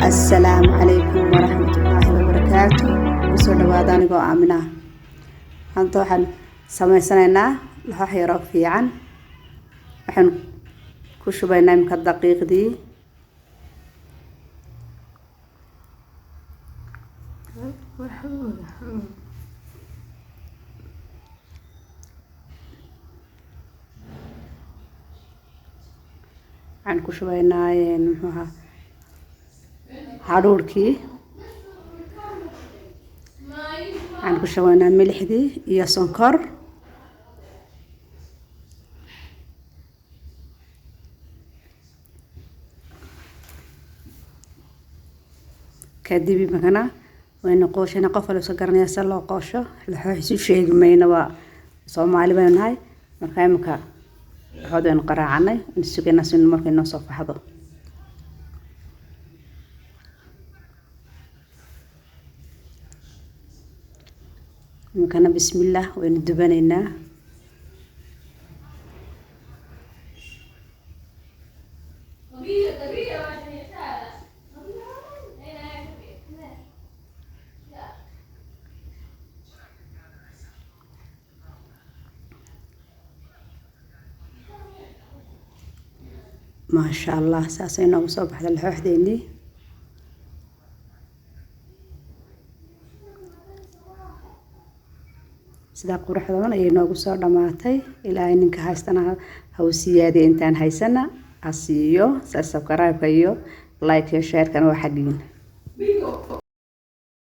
السلام عليكم ورحمة الله وبركاته. وصول دواداني قو آمنا هانتو waxaan sameysanaynaa laxoox yar oo fiican waxaan ku shubaynaa imka daqiiqdii waxaan ku shubaynaa muxuu hadhuudhkii waxaan ku shubaynaa milixdii iyo sonkor kadib magana wayna qoosheena qof waliba soo garanaya si loo qoosho laxoox isu sheegi mayna waa Soomaali baan nahay markaa imka waxaan qaraacanay in sugana sin markay noo soo faxdo مكان بسم الله وندبنينا ما شاء الله ساسينا وصبح للحوح ديني sida quruxdan ay noogu soo dhamaatay ilaa ninka haystana hawsiyaadii intaan haysana asiyo subscribe iyo like iyo share kan waxa dhiin